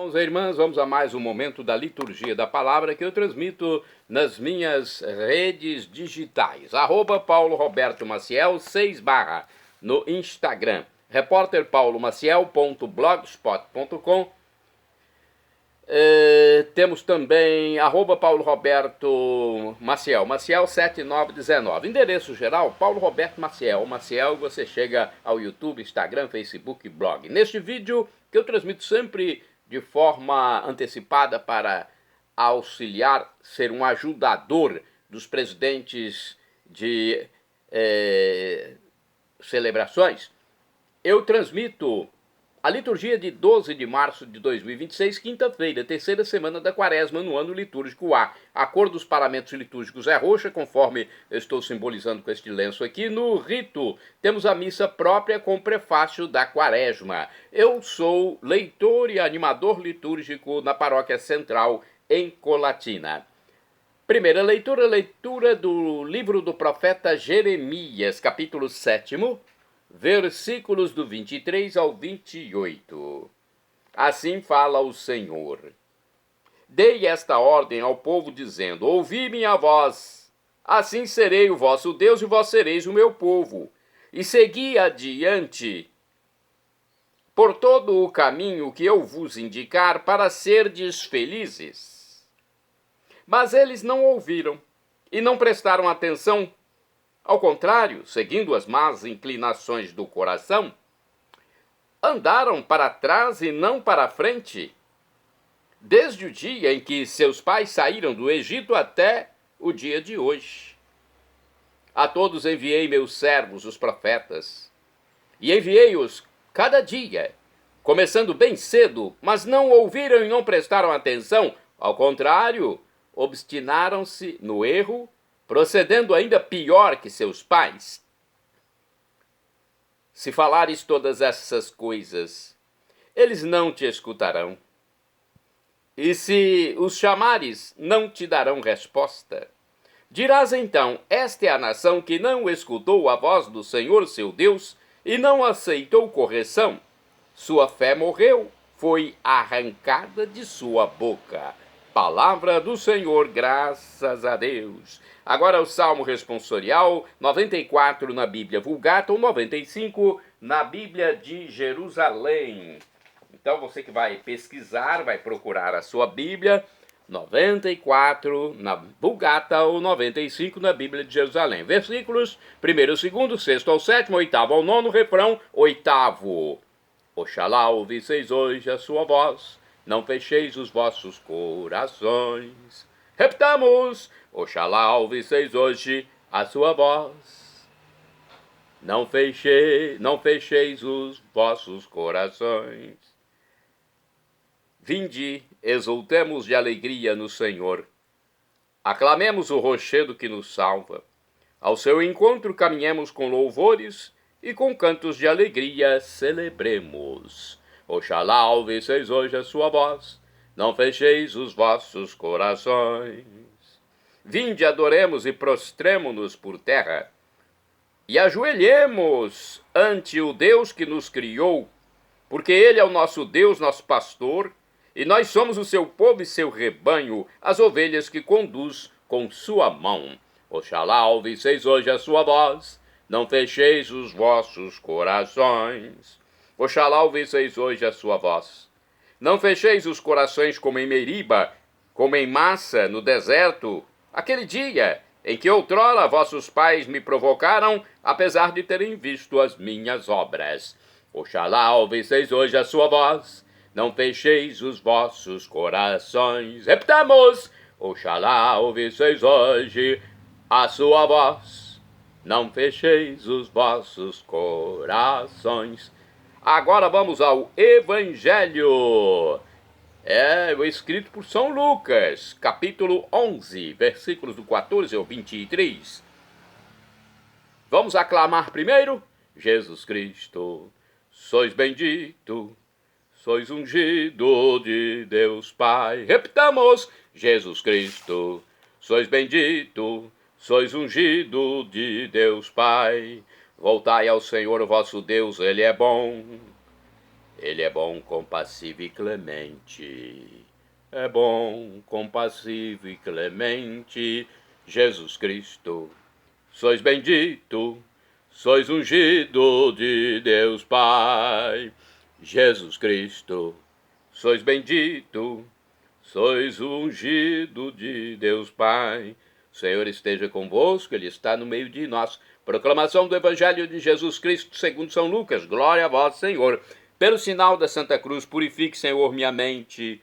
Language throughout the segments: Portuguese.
Irmãos e irmãs, vamos a mais um momento da liturgia da palavra que eu transmito nas minhas redes digitais. @PauloRobertoMaciel 6 no Instagram. repórterpaulomaciel.blogspot.com. Temos também @PauloRobertoMaciel, Maciel 7919. Endereço geral, Paulo Roberto Maciel. Maciel, você chega ao YouTube, Instagram, Facebook e blog. Neste vídeo, que eu transmito sempre de forma antecipada para auxiliar, ser um ajudador dos presidentes de celebrações, eu transmito a liturgia de 12 de março de 2026, quinta-feira, terceira semana da quaresma no ano litúrgico A. A cor dos paramentos litúrgicos é roxa, conforme eu estou simbolizando com este lenço aqui. No rito, temos a missa própria com o prefácio da quaresma. Eu sou leitor e animador litúrgico na Paróquia Central, em Colatina. Primeira leitura, leitura do livro do profeta Jeremias, capítulo 7º, versículos do 23 ao 28. Assim fala o Senhor. Dei esta ordem ao povo, dizendo: ouvi minha voz, assim serei o vosso Deus e vós sereis o meu povo. E segui adiante por todo o caminho que eu vos indicar, para serdes felizes. Mas eles não ouviram e não prestaram atenção. Ao contrário, seguindo as más inclinações do coração, andaram para trás e não para frente, desde o dia em que seus pais saíram do Egito até o dia de hoje. A todos enviei meus servos, os profetas, e enviei-os cada dia, começando bem cedo, mas não ouviram e não prestaram atenção. Ao contrário, obstinaram-se no erro, procedendo ainda pior que seus pais. Se falares todas essas coisas, eles não te escutarão. E se os chamares, não te darão resposta. Dirás então: esta é a nação que não escutou a voz do Senhor seu Deus e não aceitou correção. Sua fé morreu, foi arrancada de sua boca. Palavra do Senhor, graças a Deus. Agora o Salmo responsorial, 94 na Bíblia Vulgata ou 95 na Bíblia de Jerusalém. Então você que vai pesquisar, vai procurar a sua Bíblia, 94 na Vulgata ou 95 na Bíblia de Jerusalém. Versículos 1º, 2º, 6º ao 7º, 8º ao 9º, refrão 8º. Oxalá ouvisseis hoje a sua voz, não fecheis os vossos corações. Repitamos: oxalá ouvisseis hoje a sua voz, não fecheis os vossos corações. Vinde, exultemos de alegria no Senhor. Aclamemos o rochedo que nos salva. Ao seu encontro caminhemos com louvores e com cantos de alegria celebremos. Oxalá ouvisseis hoje a sua voz, não fecheis os vossos corações. Vinde, adoremos e prostremo-nos por terra, e ajoelhemos ante o Deus que nos criou, porque Ele é o nosso Deus, nosso pastor, e nós somos o seu povo e seu rebanho, as ovelhas que conduz com sua mão. Oxalá ouvisseis hoje a sua voz, não fecheis os vossos corações. Oxalá ouvisseis hoje a sua voz. Não fecheis os corações como em Meriba, como em Massa, no deserto, aquele dia em que outrora vossos pais me provocaram, apesar de terem visto as minhas obras. Oxalá ouvisseis hoje a sua voz, não fecheis os vossos corações. Repitamos: oxalá ouvisseis hoje a sua voz, não fecheis os vossos corações. Agora vamos ao Evangelho. Escrito por São Lucas, capítulo 11, versículos do 14 ao 23. Vamos aclamar primeiro. Jesus Cristo, sois bendito, sois ungido de Deus Pai. Repitamos: Jesus Cristo, sois bendito, sois ungido de Deus Pai. Voltai ao Senhor vosso Deus, Ele é bom. Ele é bom, compassivo e clemente. É bom, compassivo e clemente. Jesus Cristo, sois bendito, sois ungido de Deus Pai. Jesus Cristo, sois bendito, sois ungido de Deus Pai. O Senhor esteja convosco, Ele está no meio de nós. Proclamação do Evangelho de Jesus Cristo segundo São Lucas. Glória a vós, Senhor. Pelo sinal da Santa Cruz, purifique, Senhor, minha mente,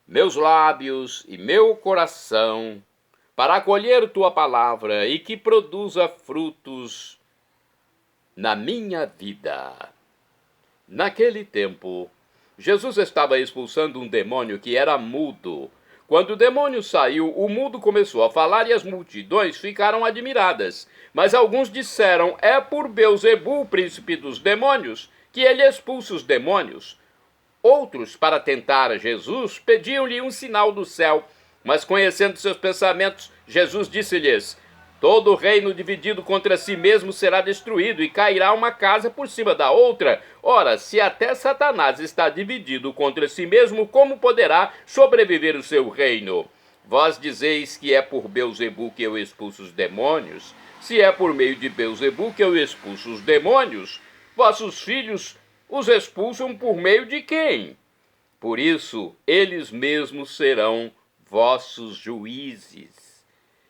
meus lábios e meu coração, para acolher tua palavra e que produza frutos na minha vida. Naquele tempo, Jesus estava expulsando um demônio que era mudo. Quando o demônio saiu, o mudo começou a falar e as multidões ficaram admiradas. Mas alguns disseram: é por Beelzebu, príncipe dos demônios, que ele expulsa os demônios. Outros, para tentar Jesus, pediam-lhe um sinal do céu. Mas conhecendo seus pensamentos, Jesus disse-lhes: todo reino dividido contra si mesmo será destruído, e cairá uma casa por cima da outra. Ora, se até Satanás está dividido contra si mesmo, como poderá sobreviver o seu reino? Vós dizeis que é por Beelzebu que eu expulso os demônios. Se é por meio de Beelzebu que eu expulso os demônios, vossos filhos os expulsam por meio de quem? Por isso, eles mesmos serão vossos juízes.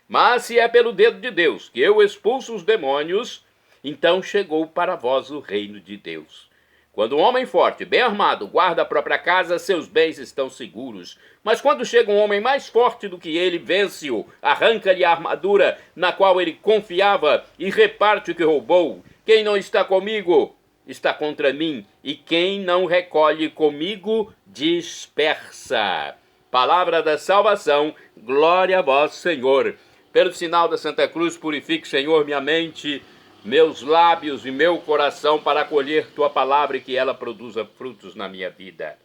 Mas se é pelo dedo de Deus que eu expulso os demônios, então chegou para vós o reino de Deus. Quando um homem forte, bem armado, guarda a própria casa, seus bens estão seguros. Mas quando chega um homem mais forte do que ele, vence-o, arranca-lhe a armadura na qual ele confiava e reparte o que roubou. Quem não está comigo está contra mim, e quem não recolhe comigo dispersa. Palavra da salvação, glória a vós, Senhor. Pelo sinal da Santa Cruz, purifique, Senhor, minha mente, meus lábios e meu coração para acolher tua palavra e que ela produza frutos na minha vida.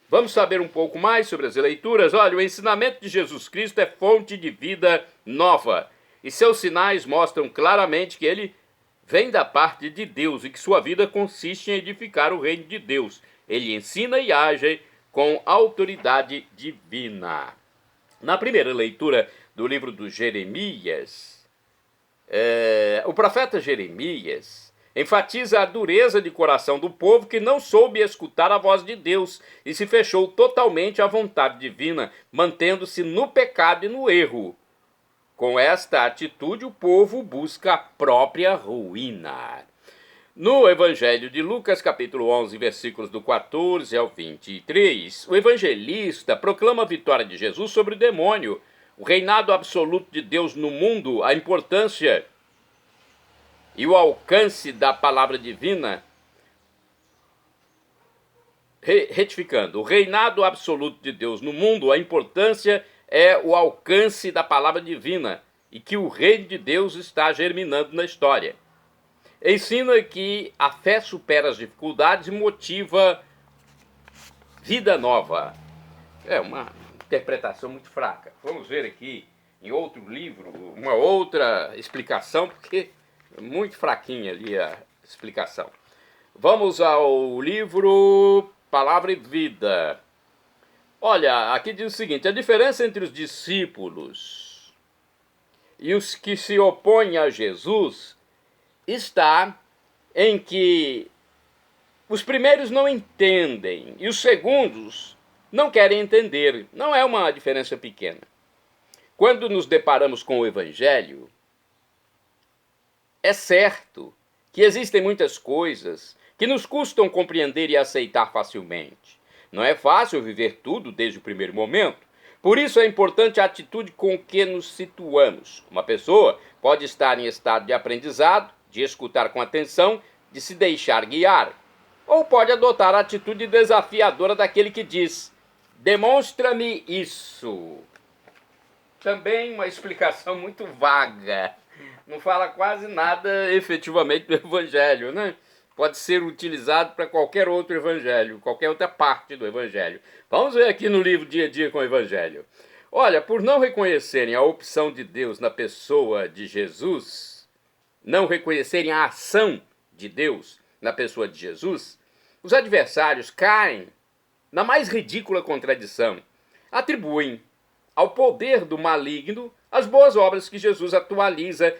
Vamos saber um pouco mais sobre as leituras? Olha, o ensinamento de Jesus Cristo é fonte de vida nova, e seus sinais mostram claramente que ele vem da parte de Deus e que sua vida consiste em edificar o reino de Deus. Ele ensina e age com autoridade divina. Na primeira leitura do livro do Jeremias, o profeta Jeremias enfatiza a dureza de coração do povo que não soube escutar a voz de Deus e se fechou totalmente à vontade divina, mantendo-se no pecado e no erro. Com esta atitude, o povo busca a própria ruína. No Evangelho de Lucas, capítulo 11, versículos do 14 ao 23, o evangelista proclama a vitória de Jesus sobre o demônio, o reinado absoluto de Deus no mundo, a importância e o alcance da palavra divina. Retificando, o reinado absoluto de Deus no mundo, a importância é o alcance da palavra divina e que o reino de Deus está germinando na história. Ensina que a fé supera as dificuldades e motiva vida nova. É uma interpretação muito fraca. Vamos ver aqui em outro livro uma outra explicação, porque é muito fraquinha ali a explicação. Vamos ao livro Palavra e Vida. Olha, aqui diz o seguinte: a diferença entre os discípulos e os que se opõem a Jesus está em que os primeiros não entendem e os segundos não querem entender. Não é uma diferença pequena. Quando nos deparamos com o Evangelho, é certo que existem muitas coisas que nos custam compreender e aceitar facilmente. Não é fácil viver tudo desde o primeiro momento. Por isso é importante a atitude com que nos situamos. Uma pessoa pode estar em estado de aprendizado, de escutar com atenção, de se deixar guiar. Ou pode adotar a atitude desafiadora daquele que diz: demonstra-me isso. Também uma explicação muito vaga. Não fala quase nada efetivamente do Evangelho, né? Pode ser utilizado para qualquer outro evangelho, qualquer outra parte do evangelho. Vamos ver aqui no livro Dia a Dia com o Evangelho. Olha, por não reconhecerem a opção de Deus na pessoa de Jesus, não reconhecerem a ação de Deus na pessoa de Jesus, Os adversários caem na mais ridícula contradição. Atribuem ao poder do maligno as boas obras que Jesus atualiza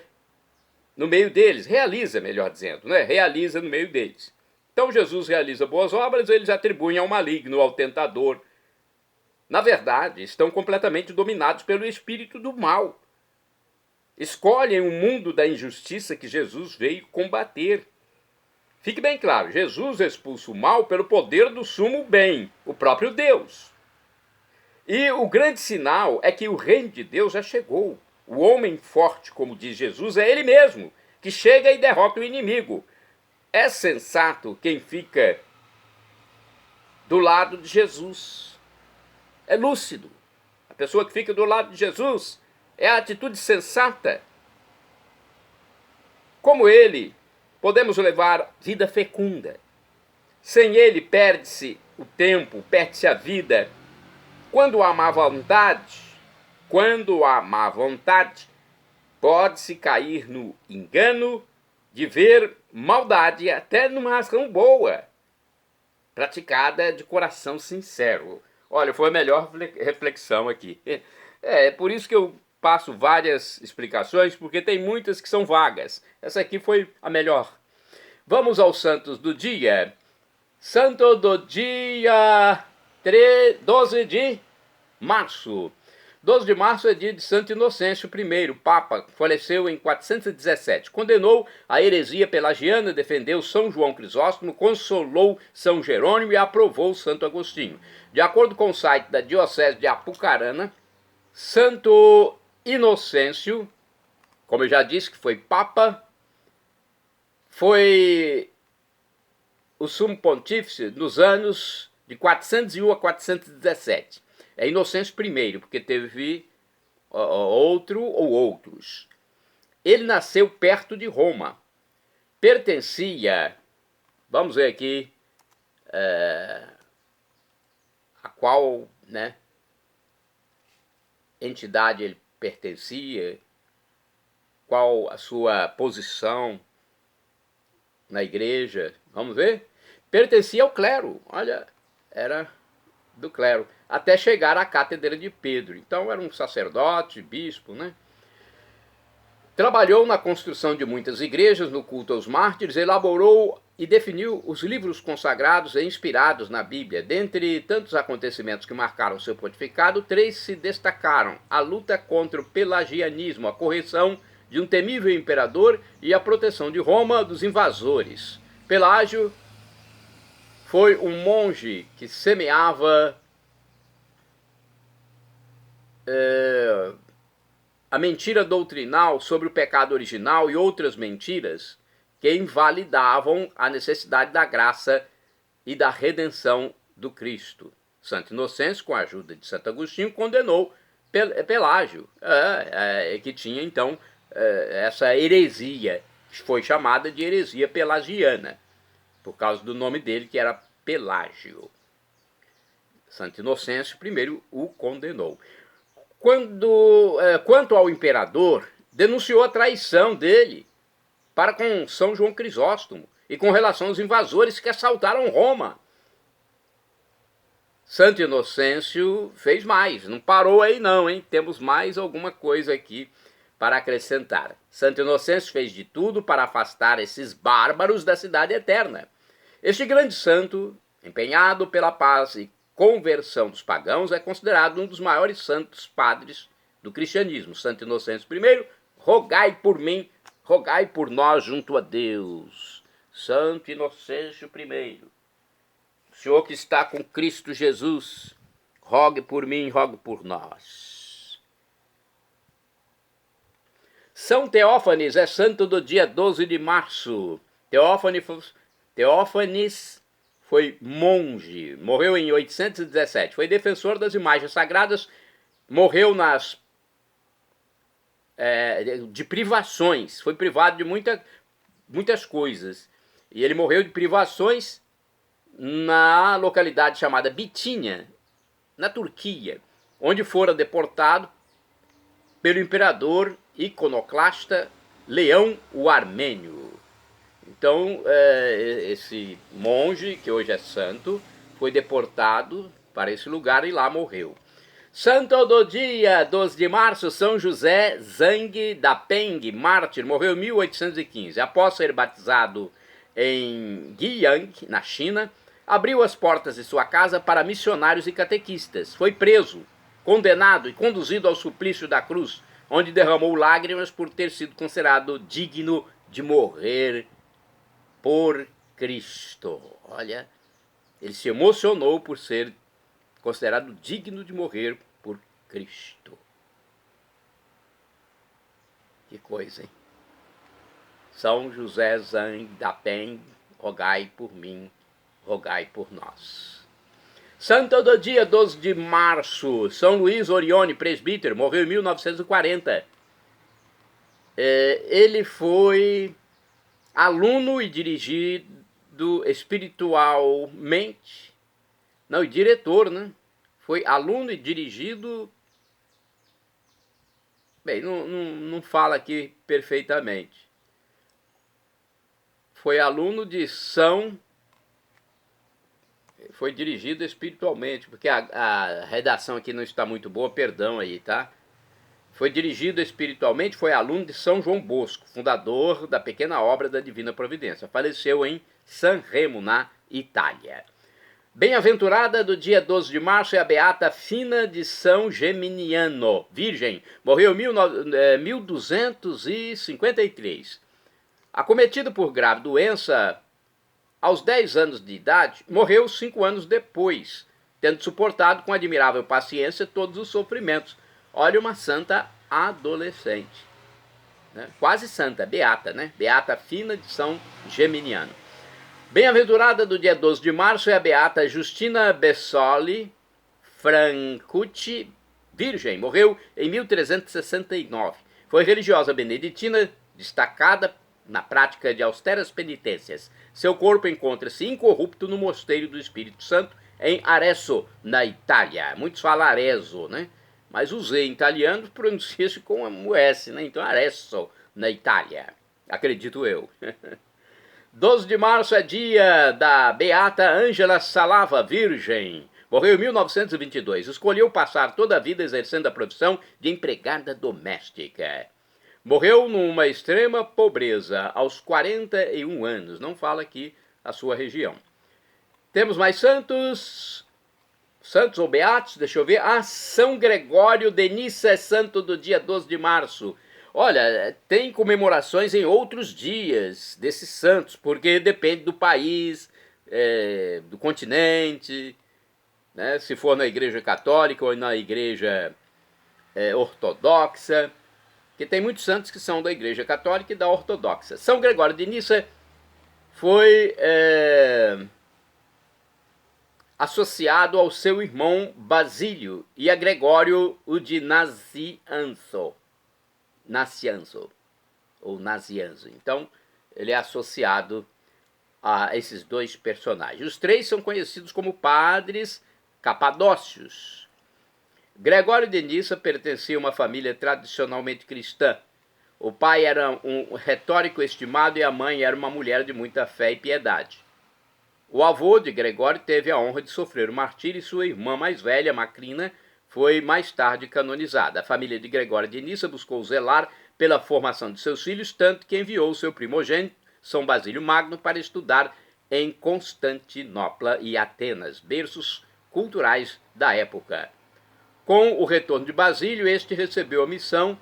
no meio deles, realiza, melhor dizendo, né? Realiza no meio deles. Então Jesus realiza boas obras, eles atribuem ao maligno, ao tentador. Na verdade, estão completamente dominados pelo espírito do mal. Escolhem o mundo da injustiça que Jesus veio combater. Fique bem claro, Jesus expulsa o mal pelo poder do sumo bem, o próprio Deus. E o grande sinal é que o reino de Deus já chegou. O homem forte, como diz Jesus, é ele mesmo, que chega e derrota o inimigo. É sensato quem fica do lado de Jesus. É lúcido. A pessoa que fica do lado de Jesus é a atitude sensata. Como ele, podemos levar vida fecunda. Sem ele, perde-se o tempo, perde-se a vida. Quando há má vontade, pode-se cair no engano de ver maldade até numa ação boa, praticada de coração sincero. Olha, foi a melhor reflexão aqui. É por isso que eu passo várias explicações, porque tem muitas que são vagas. Essa aqui foi a melhor. Vamos aos santos do dia. Santo do dia 12 de março. 12 de março é dia de Santo Inocêncio I, Papa, faleceu em 417. Condenou a heresia pelagiana, defendeu São João Crisóstomo, consolou São Jerônimo e aprovou Santo Agostinho. De acordo com o site da Diocese de Apucarana, Santo Inocêncio, como eu já disse que foi Papa, foi o sumo pontífice nos anos de 401 a 417. É Inocêncio I, porque teve outro ou outros. Ele nasceu perto de Roma. Pertencia, vamos ver aqui, a qual entidade ele pertencia, qual a sua posição na igreja. Vamos ver? Pertencia ao clero, olha, era do clero, até chegar à cátedra de Pedro. Então era um sacerdote, bispo, Trabalhou na construção de muitas igrejas, no culto aos mártires, elaborou e definiu os livros consagrados e inspirados na Bíblia. Dentre tantos acontecimentos que marcaram seu pontificado, 3 se destacaram: a luta contra o pelagianismo, a correção de um temível imperador e a proteção de Roma dos invasores. Pelágio foi um monge que semeava a mentira doutrinal sobre o pecado original e outras mentiras que invalidavam a necessidade da graça e da redenção do Cristo. Santo Inocêncio, com a ajuda de Santo Agostinho, condenou Pelágio, que tinha então essa heresia, que foi chamada de heresia pelagiana, por causa do nome dele, que era Pelágio. Santo Inocêncio I o condenou. Quanto ao imperador, denunciou a traição dele para com São João Crisóstomo e com relação aos invasores que assaltaram Roma. Santo Inocêncio fez mais, não parou aí não, hein? Temos mais alguma coisa aqui para acrescentar. Santo Inocêncio fez de tudo para afastar esses bárbaros da cidade eterna. Este grande santo, empenhado pela paz e conversão dos pagãos, é considerado um dos maiores santos padres do cristianismo. Santo Inocêncio I, rogai por mim, rogai por nós junto a Deus. Santo Inocêncio I, o Senhor que está com Cristo Jesus, rogue por mim, rogue por nós. São Teófanes é santo do dia 12 de março. Teófanes foi monge, morreu em 817, foi defensor das imagens sagradas, morreu de privações, foi privado de muitas coisas. E ele morreu de privações na localidade chamada Bitínia, na Turquia, onde fora deportado pelo imperador iconoclasta Leão o Armênio. Então, esse monge, que hoje é santo, foi deportado para esse lugar e lá morreu. Santo do dia 12 de março, São José Zhang da Peng, mártir, morreu em 1815. Após ser batizado em Guiyang, na China, abriu as portas de sua casa para missionários e catequistas. Foi preso, condenado e conduzido ao suplício da cruz, onde derramou lágrimas por ter sido considerado digno de morrer por Cristo. Olha, ele se emocionou por ser considerado digno de morrer por Cristo. Que coisa, hein? São José Zhang da Peng, rogai por mim, rogai por nós. Santo do dia 12 de março, São Luís Orione, presbítero, morreu em 1940. Ele foi aluno e dirigido espiritualmente, não, e diretor, né? Foi aluno e dirigido, bem, não fala aqui perfeitamente. Foi aluno de foi dirigido espiritualmente, porque a redação aqui não está muito boa, perdão aí, tá? Foi dirigido espiritualmente, foi aluno de São João Bosco, fundador da pequena obra da Divina Providência. Faleceu em San Remo, na Itália. Bem-aventurada do dia 12 de março é a Beata Fina de São Geminiano, virgem, morreu em 1253. Acometido por grave doença, aos 10 anos de idade, morreu 5 anos depois, tendo suportado com admirável paciência todos os sofrimentos. Olha, uma santa adolescente, né? Quase santa, beata, né? Beata Fina de São Geminiano. Bem-aventurada do dia 12 de março é a Beata Justina Bessoli Francucci, virgem, morreu em 1369. Foi religiosa beneditina, destacada na prática de austeras penitências. Seu corpo encontra-se incorrupto no Mosteiro do Espírito Santo, em Arezzo, na Itália. Muitos falam Arezzo, né? Mas o Z em italiano pronuncia-se com um S, né? Então Arezzo, na Itália. Acredito eu. 12 de março é dia da Beata Ângela Salava, virgem. Morreu em 1922. Escolheu passar toda a vida exercendo a profissão de empregada doméstica. Morreu numa extrema pobreza, aos 41 anos. Não fala aqui a sua região. Temos mais santos. Santos ou beatos, deixa eu ver. São Gregório de Nissa é santo do dia 12 de março. Olha, tem comemorações em outros dias desses santos, porque depende do país, do continente, né? Se for na igreja católica ou na igreja ortodoxa, que tem muitos santos que são da igreja católica e da ortodoxa. São Gregório de Nissa foi associado ao seu irmão Basílio e a Gregório o de Nazianzo, ou Nazianzo. Então, ele é associado a esses dois personagens. Os três são conhecidos como padres capadócios. Gregório de Nissa pertencia a uma família tradicionalmente cristã. O pai era um retórico estimado e a mãe era uma mulher de muita fé e piedade. O avô de Gregório teve a honra de sofrer o martírio e sua irmã mais velha, Macrina, foi mais tarde canonizada. A família de Gregório de Nissa buscou zelar pela formação de seus filhos, tanto que enviou seu primogênito, São Basílio Magno, para estudar em Constantinopla e Atenas, berços culturais da época. Com o retorno de Basílio, este recebeu a missão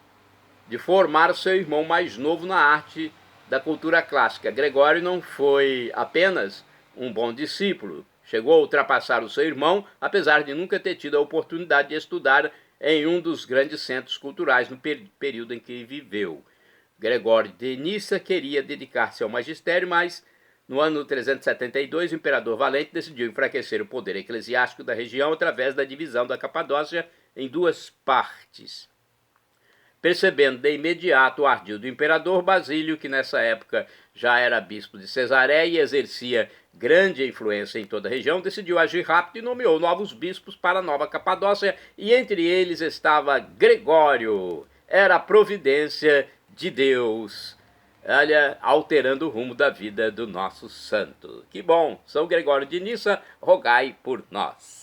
de formar seu irmão mais novo na arte da cultura clássica. Gregório não foi apenas um bom discípulo, chegou a ultrapassar o seu irmão, apesar de nunca ter tido a oportunidade de estudar em um dos grandes centros culturais no período em que viveu. Gregório de Nissa queria dedicar-se ao magistério, mas no ano 372 o imperador Valente decidiu enfraquecer o poder eclesiástico da região através da divisão da Capadócia em duas partes. Percebendo de imediato o ardil do imperador, Basílio, que nessa época já era bispo de Cesareia e exercia grande influência em toda a região, decidiu agir rápido e nomeou novos bispos para a nova Capadócia, e entre eles estava Gregório. Era a providência de Deus olha, alterando o rumo da vida do nosso santo. Que bom! São Gregório de Nissa, rogai por nós.